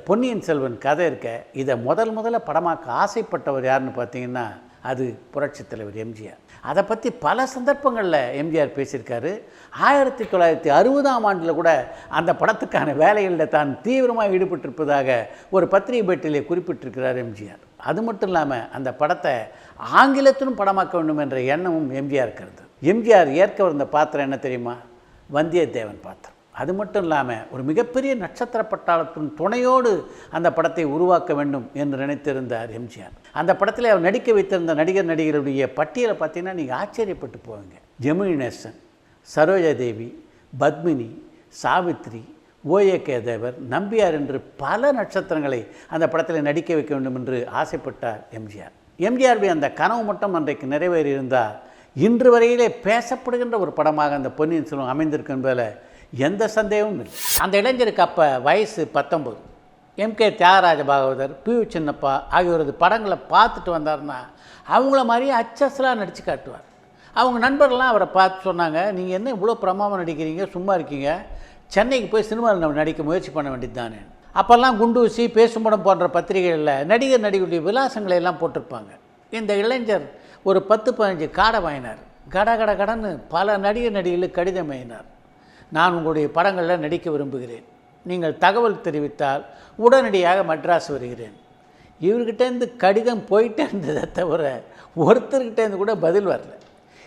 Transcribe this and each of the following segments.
பொன்னியின் செல்வன் கதை இருக்க இதை முதல்ல படமாக்க ஆசைப்பட்டவர் யாருன்னு பார்த்தீங்கன்னா அது புரட்சித் தலைவர் எம்ஜிஆர். அதை பற்றி பல சந்தர்ப்பங்களில் எம்ஜிஆர் பேசியிருக்காரு. 1960ஆம் ஆண்டில் கூட அந்த படத்துக்கான வேலைகளில் தான் தீவிரமாக ஈடுபட்டிருப்பதாக ஒரு பத்திரிகை பேட்டியிலே குறிப்பிட்டிருக்கிறார் எம்ஜிஆர். அது மட்டும் இல்லாமல் அந்த படத்தை ஆங்கிலத்திலும் படமாக்க வேண்டும் என்ற எண்ணமும் எம்ஜிஆர் இருக்கிறது. எம்ஜிஆர் ஏற்க வந்த பாத்திரம் என்ன தெரியுமா? வந்தியத்தேவன் பாத்திரம். அது மட்டும் இல்லாமல் ஒரு மிகப்பெரிய நட்சத்திர பட்டாளத்தின் துணையோடு அந்த படத்தை உருவாக்க வேண்டும் என்று நினைத்திருந்தார் எம்ஜிஆர். அந்த படத்தில் அவர் நடிக்க வைத்திருந்த நடிகர்களுடைய பட்டியலை பார்த்தீங்கன்னா நீங்கள் ஆச்சரியப்பட்டு போவீங்க. ஜெமினி கணேசன், சரோஜா தேவி, பத்மினி, சாவித்ரி, ஓஏகே தேவர், நம்பியார் என்று பல நட்சத்திரங்களை அந்த படத்தில் நடிக்க வைக்க வேண்டும் என்று ஆசைப்பட்டார் எம்ஜிஆர். எம்ஜிஆருடைய அந்த கனவு மட்டும் அன்றைக்கு நிறைவேறியிருந்தால் இன்று வரையிலே பேசப்படுகின்ற ஒரு படமாக அந்த பொன்னியின் செல்வன் அமைந்திருக்கு என்பதில் எந்த சந்தேகமும் இல்லை. அந்த இளைஞருக்கு அப்போ வயசு 19. எம்கே தியாகராஜ பாகவதர், பி.யு. சின்னப்பா ஆகியோரது படங்களை பார்த்துட்டு வந்தார்னா அவங்கள மாதிரியே அச்சஸ்லாம் நடித்து காட்டுவார். அவங்க நண்பர்கள்லாம் அவரை பார்த்து சொன்னாங்க, நீங்கள் என்ன இவ்வளோ பிரமாதமாக நடிக்கிறீங்க, சும்மா இருக்கீங்க, சென்னைக்கு போய் சினிமாவில் நம்ம நடிக்க முயற்சி பண்ண வேண்டியது தானே. அப்போல்லாம் குண்டூசி, பேசும் படம் போன்ற பத்திரிகைகளில் நடிகருடைய விலாசங்களை எல்லாம் போட்டிருப்பாங்க. இந்த இளைஞர் ஒரு 10-15 காடை வாங்கினார். கடன்னு பல நடிகர்களுக்கு கடிதம் வாங்கினார். நான் உங்களுடைய படங்களில் நடிக்க விரும்புகிறேன், நீங்கள் தகவல் தெரிவித்தால் உடனடியாக மெட்ராஸ் வருகிறேன். இவர்கிட்டேருந்து கடிதம் போயிட்டே இருந்ததை தவிர ஒருத்தர்கிட்டேருந்து கூட பதில் வரல.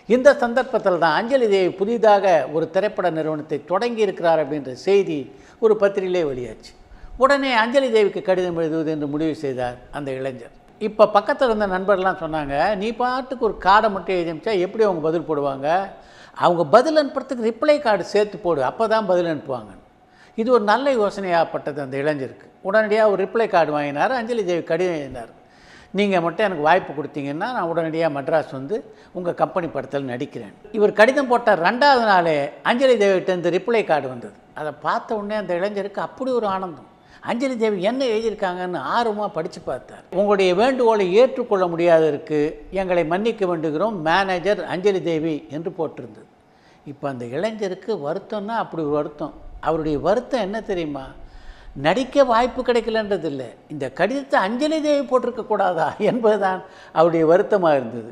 இந்த சந்தர்ப்பத்தில் தான் அஞ்சலி தேவி புதிதாக ஒரு திரைப்பட நிறுவனத்தை தொடங்கி இருக்கிறார் அப்படின்ற செய்தி ஒரு பத்திரிகையிலே வெளியாச்சு. உடனே அஞ்சலி தேவிக்கு கடிதம் எழுதுவது என்று முடிவு செய்தார் அந்த இளைஞர். இப்போ பக்கத்தில் இருந்த நண்பர்லாம் சொன்னாங்க, நீ பாட்டுக்கு ஒரு கார்டை மட்டும் எழுதி அனுப்பிச்சா எப்படி அவங்க பதில் போடுவாங்க? அவங்க பதில் அனுப்புறதுக்கு ரிப்ளை கார்டு சேர்த்து போடு, அப்போ தான் பதில் அனுப்புவாங்க. இது ஒரு நல்ல யோசனையாகப்பட்டது அந்த இளைஞருக்கு. உடனடியாக ஒரு ரிப்ளை கார்டு வாங்கினார். அஞ்சலி தேவி கடிதம் எழுதினார், நீங்கள் மட்டும் எனக்கு வாய்ப்பு கொடுத்தீங்கன்னா நான் உடனடியாக மெட்ராஸ் வந்து உங்கள் கம்பெனி படத்தில் நடிக்கிறேன். இவர் கடிதம் போட்ட 2வது நாளே அஞ்சலி தேவிகிட்டேருந்து ரிப்ளை கார்டு வந்தது. அதை பார்த்த உடனே அந்த இளைஞருக்கு அப்படி ஒரு ஆனந்தம். அஞ்சலி தேவி என்ன எழுதியிருக்காங்கன்னு ஆர்வமாக படித்து பார்த்தார். உங்களுடைய வேண்டுகோளை ஏற்றுக்கொள்ள முடியாததற்கு எங்களை மன்னிக்க வேண்டுகிறோம், மேனேஜர் அஞ்சலி தேவி என்று போட்டிருந்தது. இப்போ அந்த இளைஞருக்கு வருத்தம்னா அப்படி ஒரு வருத்தம். அவருடைய வருத்தம் என்ன தெரியுமா? நடிக்க வாய்ப்பு கிடைக்கலன்றது இல்லை, இந்த கடிதத்தை அஞ்சலி தேவி போட்டிருக்கக்கூடாதா என்பது தான் அவருடைய வருத்தமாக இருந்தது.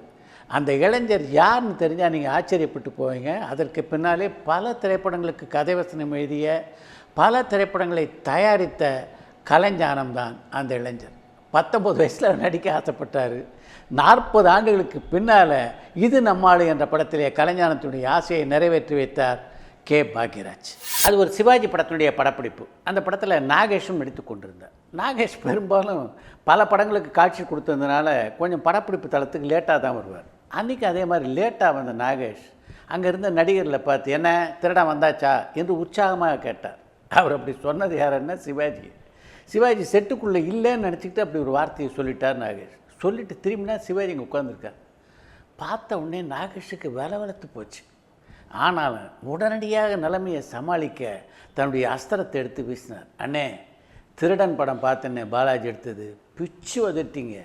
அந்த இளைஞர் யாருன்னு தெரிஞ்சால் நீங்கள் ஆச்சரியப்பட்டு போவீங்க. அதற்கு பின்னாலே பல திரைப்படங்களுக்கு கதை வசனம் எழுதிய, பல திரைப்படங்களை தயாரித்த கலைஞானம்தான் அந்த இளைஞர். 19 வயசில் நடிக்க ஆசைப்பட்டார். 40 ஆண்டுகளுக்கு பின்னால் இது நம்மாளு என்ற படத்திலே கலைஞானத்தினுடைய ஆசையை நிறைவேற்றி வைத்தார் கே. பாக்யராஜ். அது ஒரு சிவாஜி படத்தினுடைய படப்பிடிப்பு. அந்த படத்தில் நாகேஷும் நடித்து கொண்டிருந்தார். நாகேஷ் பெரும்பாலும் பல படங்களுக்கு காட்சி கொடுத்ததுனால கொஞ்சம் படப்பிடிப்பு தளத்துக்கு லேட்டாக தான் வருவார். அன்றைக்கி அதே மாதிரி லேட்டாக வந்த நாகேஷ் அங்கே இருந்த நடிகர்களை பார்த்து, என்ன திருடம் வந்தாச்சா என்று உற்சாகமாக கேட்டார். அவர் அப்படி சொன்னது யாருன்னா சிவாஜி. சிவாஜி செட்டுக்குள்ளே இல்லைன்னு நினச்சிக்கிட்டு அப்படி ஒரு வார்த்தையை சொல்லிட்டார் நாகேஷ். சொல்லிவிட்டு திரும்பினா சிவாஜி இங்கே உட்காந்துருக்கார். பார்த்த உடனே நாகேஷுக்கு வளவளத்து போச்சு. ஆனாலும் உடனடியாக நிலைமையை சமாளிக்க தன்னுடைய அஸ்திரத்தை எடுத்து வீசினார். அண்ணே, திருடன் படம் பார்த்தேன்னே பாலாஜி எடுத்தது, பிச்சு வதட்டிங்க,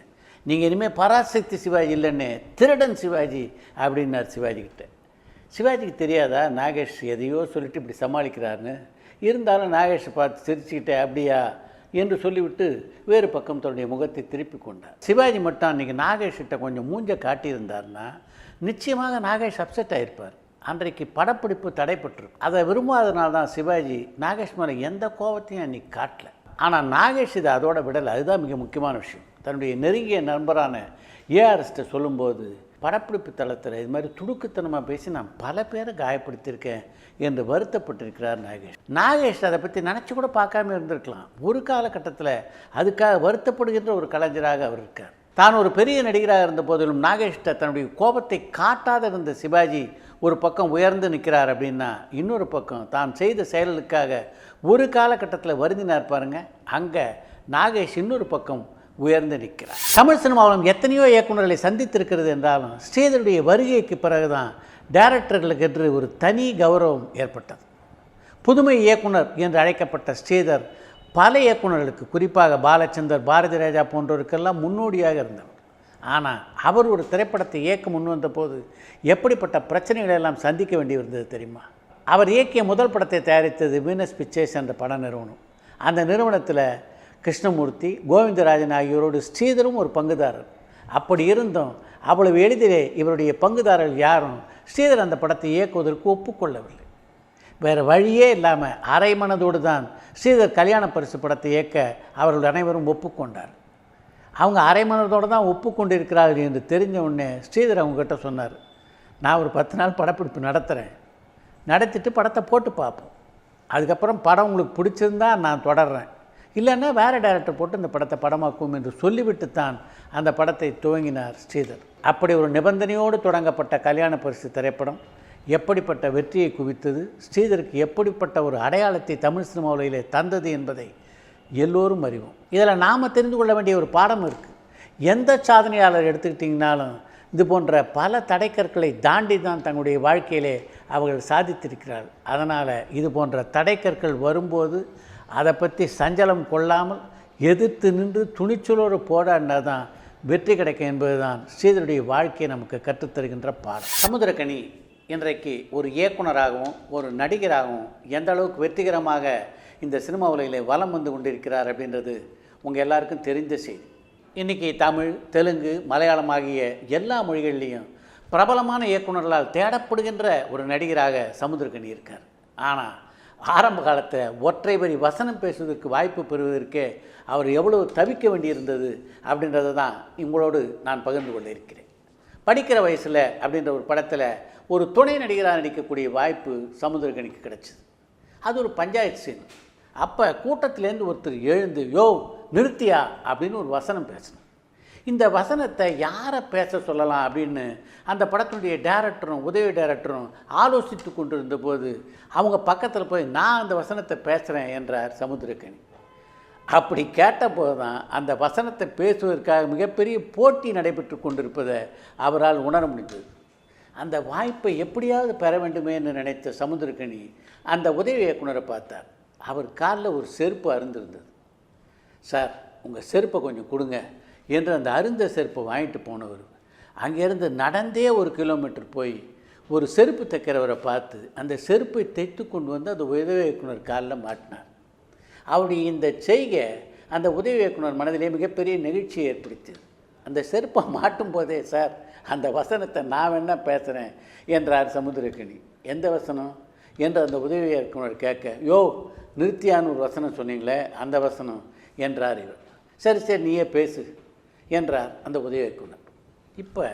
நீங்கள் இனிமேல் பராசக்தி சிவாஜி இல்லைன்னே திருடன் சிவாஜி அப்படின்னார் சிவாஜிக்கிட்ட. சிவாஜிக்கு தெரியாதா நாகேஷ் எதையோ சொல்லிட்டு இப்படி சமாளிக்கிறாருன்னு? இருந்தாலும் நாகேஷை பார்த்து சிரிச்சுக்கிட்டே அப்படியா என்று சொல்லிவிட்டு வேறு பக்கம் தன்னுடைய முகத்தை திருப்பி கொண்டார். சிவாஜி மட்டும் அன்றைக்கி நாகேஷ்கிட்ட கொஞ்சம் மூஞ்ச காட்டியிருந்தார்னா நிச்சயமாக நாகேஷ் அப்செட் ஆகிருப்பார். அன்றைக்கு படப்பிடிப்பு தடைப்பட்டிருக்கும். அதை விரும்பாதனால தான் சிவாஜி நாகேஷ் மேலே எந்த கோபத்தையும் அன்றைக்கி காட்டல. ஆனால் நாகேஷ் இதை அதோட விடலை. அதுதான் மிக முக்கியமான விஷயம். தன்னுடைய நெருங்கிய நண்பரான ஏஆர்எஸ்ட்டை சொல்லும்போது, படப்பிடிப்பு தளத்தில் இது மாதிரி துடுக்குத்தனமாக பேசி நான் பல பேரை காயப்படுத்தியிருக்கேன் என்று வருத்தப்பட்டிருக்கிறார் நாகேஷ். நாகேஷ் அதை பற்றி நினச்சி கூட பார்க்காம இருந்திருக்கலாம். ஒரு காலகட்டத்தில் அதுக்காக வருத்தப்படுகின்ற ஒரு கலைஞராக அவர் இருக்கார். தான் ஒரு பெரிய நடிகராக இருந்த போதிலும் நாகேஷ்ட தன்னுடைய கோபத்தை காட்டாத இருந்த சிவாஜி ஒரு பக்கம் உயர்ந்து நிற்கிறார் அப்படின்னா, இன்னொரு பக்கம் தான் செய்த செயலுக்காக ஒரு காலகட்டத்தில் வருந்தினார் பாருங்க, அங்கே நாகேஷ் இன்னொரு பக்கம் உயர்ந்து நிற்கிறார். தமிழ் சினிமாவிலும் எத்தனையோ இயக்குநர்களை சந்தித்திருக்கிறது என்றாலும் ஸ்ரீதருடைய வருகைக்கு பிறகுதான் டைரக்டர்களுக்கு என்று ஒரு தனி கௌரவம் ஏற்பட்டது. புதுமை இயக்குனர் என்று அழைக்கப்பட்ட ஸ்ரீதர் பல இயக்குநர்களுக்கு, குறிப்பாக பாலச்சந்தர், பாரதி ராஜா போன்றோருக்கெல்லாம் முன்னோடியாக இருந்தவர். ஆனால் அவர் ஒரு திரைப்படத்தை இயக்க முன் வந்த போது எப்படிப்பட்ட பிரச்சனைகளை எல்லாம் சந்திக்க வேண்டி இருந்தது தெரியுமா? அவர் இயக்கிய முதல் படத்தை தயாரித்தது வீனஸ் பிக்சர்ஸ் என்ற பட நிறுவனம். அந்த நிறுவனத்தில் கிருஷ்ணமூர்த்தி, கோவிந்தராஜன் ஆகியோரோடு ஸ்ரீதரும் ஒரு பங்குதாரர். அப்படி இருந்தும் அவ்வளவு எளிதிலே இவருடைய பங்குதாரர்கள் யாரும் ஸ்ரீதர் அந்த படத்தை இயக்குவதற்கு ஒப்புக்கொள்ளவில்லை. வேறு வழியே இல்லாமல் அரை மனதோடு தான் ஸ்ரீதர் கல்யாண பரிசு படத்தை இயக்க அவர்கள் அனைவரும் ஒப்புக்கொண்டார். அவங்க அரை மனதோடு தான் ஒப்புக்கொண்டு இருக்கிறார்கள் என்று தெரிஞ்ச உடனே ஸ்ரீதர் அவங்ககிட்ட சொன்னார், நான் ஒரு 10 நாள் படப்பிடிப்பு நடத்துகிறேன், நடத்திட்டு படத்தை போட்டு பார்ப்போம், அதுக்கப்புறம் படம் உங்களுக்கு பிடிச்சிருந்தா நான் தொடர்றேன், இல்லைன்னா வேறு டைரக்டர் போட்டு இந்த படத்தை படமாக்குவோம் என்று சொல்லிவிட்டு தான் அந்த படத்தை துவங்கினார் ஸ்ரீதர். அப்படி ஒரு நிபந்தனையோடு தொடங்கப்பட்ட கல்யாண பரிசு திரைப்படம் எப்படிப்பட்ட வெற்றியை குவித்தது, ஸ்ரீதருக்கு எப்படிப்பட்ட ஒரு அடையாளத்தை தமிழ் சினிமாவிலே தந்தது என்பதை எல்லோரும் அறிவோம். இதில் நாம் தெரிந்து கொள்ள வேண்டிய ஒரு பாடம் இருக்குது. எந்த சாதனையாளர் எடுத்துக்கிட்டிங்கனாலும் இது போன்ற பல தடைக்கற்களை தாண்டி தான் தங்களுடைய வாழ்க்கையிலே அவர்கள் சாதித்திருக்கிறார்கள். அதனால் இது போன்ற தடைக்கற்கள் வரும்போது அதை பற்றி சஞ்சலம் கொள்ளாமல் எதிர்த்து நின்று துணிச்சலோடு போராடினா தான் வெற்றி கிடைக்கும் என்பது தான் ஸ்ரீதருடைய வாழ்க்கையை நமக்கு கற்றுத்தருகின்ற பாடம். சமுத்திரக்கனி இன்றைக்கு ஒரு இயக்குனராகவும் ஒரு நடிகராகவும் எந்த அளவுக்கு வெற்றிகரமாக இந்த சினிமா உலகிலே வலம் வந்து கொண்டிருக்கிறார் அப்படின்றது உங்கள் எல்லாருக்கும் தெரிந்த செய்தி. இன்றைக்கி தமிழ், தெலுங்கு, மலையாளம் ஆகிய எல்லா மொழிகள்லேயும் பிரபலமான இயக்குனர்களால் தேடப்படுகின்ற ஒரு நடிகராக சமுத்திரக்கனி இருக்கார். ஆனால் ஆரம்ப காலத்தில் ஒற்றை வரி வசனம் பேசுவதற்கு வாய்ப்பு பெறுவதற்கே அவர் எவ்வளவு தவிக்க வேண்டியிருந்தது அப்படின்றத தான் உங்களோடு நான் பகிர்ந்து கொள்ள இருக்கிறேன். படிக்கிற வயசில் அப்படின்ற ஒரு படத்தில் ஒரு துணை நடிகராக நடிக்கக்கூடிய வாய்ப்பு சமுத்திரக்கனிக்கு கிடச்சிது. அது ஒரு பஞ்சாயத்து சீன். அப்போ கூட்டத்திலேருந்து ஒருத்தர் எழுந்து, யோ நிறுத்தியா அப்படின்னு ஒரு வசனம் பேசணும். இந்த வசனத்தை யாரை பேச சொல்லலாம் அப்படின்னு அந்த படத்தினுடைய டைரக்டரும் உதவி டைரக்டரும் ஆலோசித்து கொண்டு இருந்தபோது அவங்க பக்கத்தில் போய் நான் அந்த வசனத்தை பேசுகிறேன் என்றார் சமுத்திரக்கனி. அப்படி கேட்டபோது தான் அந்த வசனத்தை பேசுவதற்காக மிகப்பெரிய போட்டி நடைபெற்று கொண்டிருப்பதை அவரால் உணர முடிந்தது. அந்த வாய்ப்பை எப்படியாவது பெற வேண்டுமே என்று நினைத்த சமுத்திரக்கனி அந்த உதவி இயக்குனரை பார்த்தார். அவர் காலில் ஒரு செருப்பு அருந்திருந்தது. சார், உங்கள் செருப்பை கொஞ்சம் கொடுங்க என்று அந்த அருந்த செருப்பை வாங்கிட்டு போனவர் அங்கேருந்து நடந்தே 1 கிலோமீட்டர் போய் ஒரு செருப்பு தைக்கிறவரை பார்த்து அந்த செருப்பை தைத்து கொண்டு வந்து அந்த உதவி இயக்குனர் காலில் மாட்டினார். அவருடைய இந்த செய்கை அந்த உதவி இயக்குனர் மனதிலே மிகப்பெரிய நெகிழ்ச்சியை ஏற்படுத்தியது. அந்த செருப்பை மாட்டும் போதே, சார் அந்த வசனத்தை நான் வேணா பேசுகிறேன் என்றார் சமுத்திரக்கனி. எந்த வசனம் என்று அந்த உதவி இயக்குனர் கேட்க, யோ நிறுத்தியான்னு ஒரு வசனம் சொன்னீங்களே அந்த வசனம் என்றார் இவர். சரி சரி நீயே பேசு என்றார் அந்த உதவி இயக்குனர். இப்போ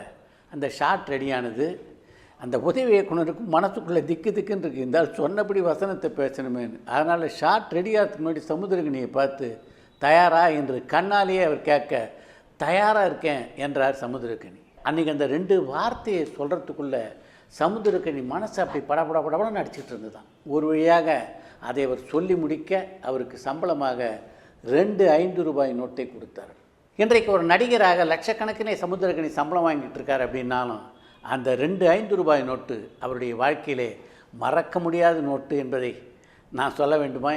அந்த ஷாட் ரெடியானது. அந்த உதவி இயக்குனருக்கும் மனசுக்குள்ளே திக்கு திக்குன்னு இருக்குது, இருந்தாலும் சொன்னபடி வசனத்தை பேசணுமேனு. அதனால் ஷாட் ரெடியாகிறதுக்கு முன்னாடி சமுத்திரக்கனியை பார்த்து தயாரா என்று கண்ணாலேயே அவர் கேட்க, தயாராக இருக்கேன் என்றார் சமுத்திரக்கனி. அன்றைக்கி அந்த 2 வார்த்தையை சொல்கிறதுக்குள்ளே சமுத்திரக்கனி மனசு அப்படி படபடன்னு அடிச்சிட்டு இருந்ததுதான். ஒரு வழியாக அதை அவர் சொல்லி முடிக்க அவருக்கு சம்பளமாக 2 5 ரூபாய் நோட்டை கொடுத்தார். இன்றைக்கு ஒரு நடிகராக லட்சக்கணக்கினே சமுத்திரக்கனி சம்பளம் வாங்கிட்டு இருக்கார் அப்படின்னாலும் அந்த 2 5 ரூபாய் நோட்டு அவருடைய வாழ்க்கையிலே மறக்க முடியாத நோட்டு என்பதை நான் சொல்ல வேண்டுமா?